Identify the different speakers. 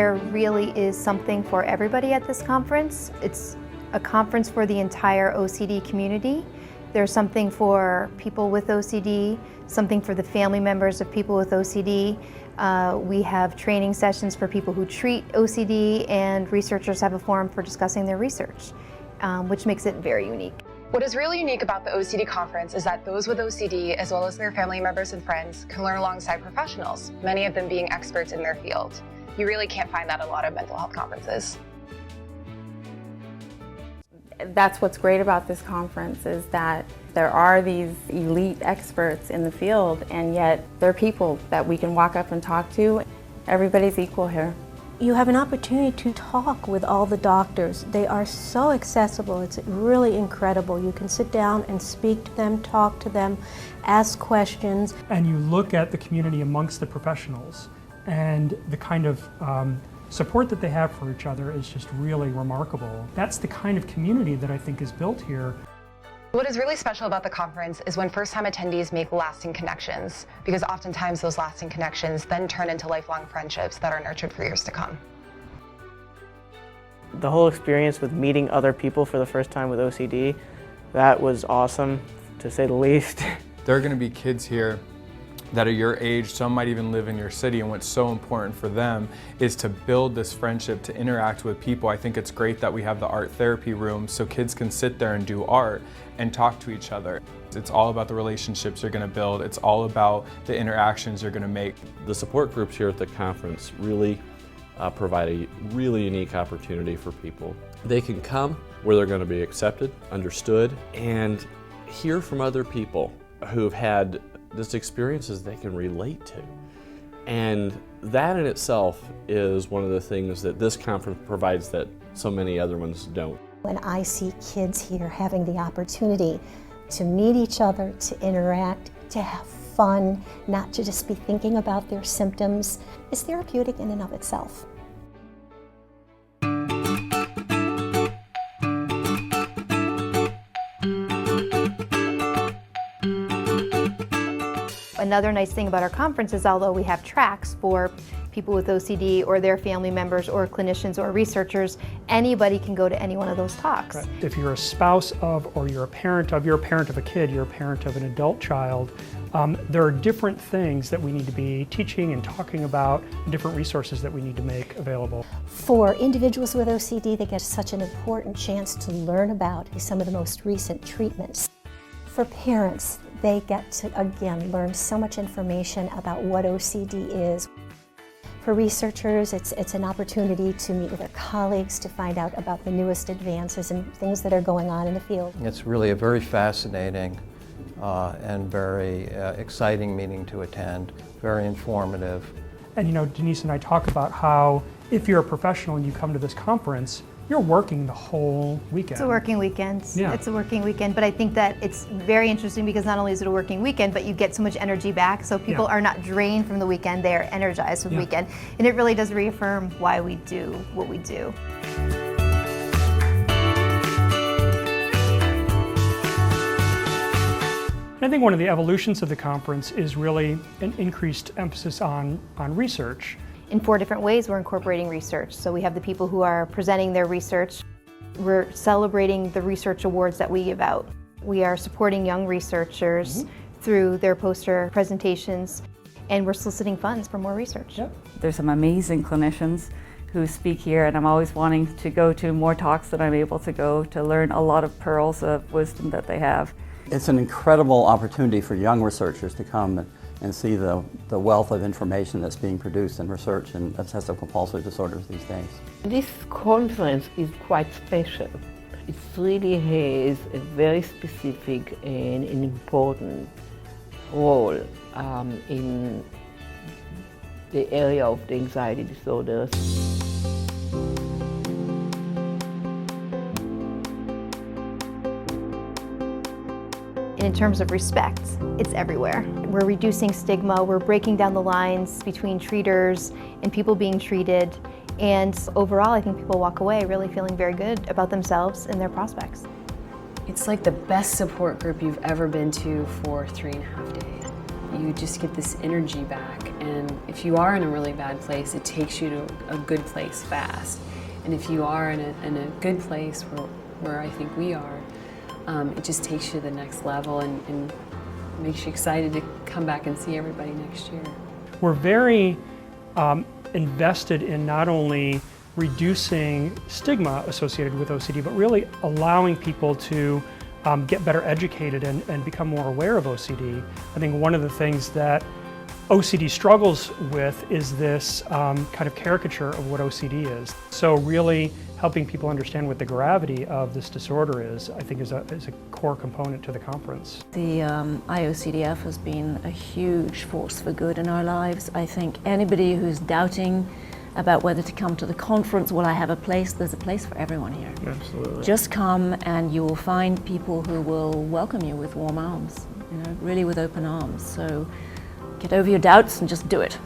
Speaker 1: There really is something for everybody at this conference. It's a conference for the entire OCD community. There's something for people with OCD, something for the family members of people with OCD. We have training sessions for people who treat OCD, and researchers have a forum for discussing their research, which makes it very unique.
Speaker 2: What is really unique about the OCD conference is that those with OCD, as well as their family members and friends, can learn alongside professionals, many of them being experts in their field. You really can't find that at a lot of mental health conferences.
Speaker 3: That's what's great about this conference, is that there are these elite experts in the field, and yet they're people that we can walk up and talk to. Everybody's equal here.
Speaker 4: You have an opportunity to talk with all the doctors. They are so accessible. It's really incredible. You can sit down and speak to them, talk to them, ask questions.
Speaker 5: And you look at the community amongst the professionals, and the kind of support that they have for each other is just really remarkable. That's the kind of community that I think is built here.
Speaker 2: What is really special about the conference is when first-time attendees make lasting connections, because oftentimes those lasting connections then turn into lifelong friendships that are nurtured for years to come.
Speaker 6: The whole experience with meeting other people for the first time with OCD, that was awesome, to say the least.
Speaker 7: There are going to be kids here that are your age, some might even live in your city, and what's so important for them is to build this friendship, to interact with people. I think it's great that we have the art therapy room so kids can sit there and do art and talk to each other. It's all about the relationships you're going to build. It's all about the interactions you're going to make.
Speaker 8: The support groups here at the conference really provide a really unique opportunity for people. They can come where they're going to be accepted, understood, and hear from other people who've had just experiences they can relate to. And that in itself is one of the things that this conference provides that so many other ones don't.
Speaker 4: When I see kids here having the opportunity to meet each other, to interact, to have fun, not to just be thinking about their symptoms, is therapeutic in and of itself.
Speaker 1: Another nice thing about our conference is, although we have tracks for people with OCD or their family members or clinicians or researchers, anybody can go to any one of those talks.
Speaker 5: Right. If you're a spouse of, or you're a parent of a kid, you're a parent of an adult child, there are different things that we need to be teaching and talking about, different resources that we need to make available.
Speaker 4: For individuals with OCD, they get such an important chance to learn about some of the most recent treatments. For parents, they get to, again, learn so much information about what OCD is. For researchers, it's an opportunity to meet with their colleagues, to find out about the newest advances and things that are going on in the field.
Speaker 9: It's really a very fascinating and very exciting meeting to attend, very informative.
Speaker 5: And you know, Denise and I talk about how if you're a professional and you come to this conference, you're working the whole weekend.
Speaker 1: It's a working weekend.
Speaker 5: Yeah.
Speaker 1: It's a working weekend, but I think that it's very interesting because not only is it a working weekend, but you get so much energy back, so people are not drained from the weekend, they are energized from the weekend. And it really does reaffirm why we do what we do.
Speaker 5: And I think one of the evolutions of the conference is really an increased emphasis on research.
Speaker 1: In 4 different ways we're incorporating research. So we have the people who are presenting their research. We're celebrating the research awards that we give out. We are supporting young researchers through their poster presentations, and we're soliciting funds for more research.
Speaker 5: Yep.
Speaker 3: There's some amazing clinicians who speak here, and I'm always wanting to go to more talks that I'm able to go to learn a lot of pearls of wisdom that they have.
Speaker 10: It's an incredible opportunity for young researchers to come and see the wealth of information that's being produced in research in obsessive compulsive disorders these days.
Speaker 11: This conference is quite special. It really has a very specific and an important role in the area of the anxiety disorders.
Speaker 1: And in terms of respect, it's everywhere. We're reducing stigma, we're breaking down the lines between treaters and people being treated, and overall I think people walk away really feeling very good about themselves and their prospects.
Speaker 12: It's like the best support group you've ever been to for 3.5 days. You just get this energy back And if you are in a really bad place, it takes you to a good place fast. And if you are in a good place where I think we are, it just takes you to the next level and makes you excited to come back and see everybody next year.
Speaker 5: We're very invested in not only reducing stigma associated with OCD, but really allowing people to get better educated and become more aware of OCD. I think one of the things that OCD struggles with is this kind of caricature of what OCD is. So really helping people understand what the gravity of this disorder is, I think is a core component to the conference.
Speaker 13: The IOCDF has been a huge force for good in our lives. I think anybody who's doubting about whether to come to the conference, will I have a place? There's a place for everyone here.
Speaker 6: Absolutely.
Speaker 13: Just come and you will find people who will welcome you with warm arms, really with open arms. So get over your doubts and just do it.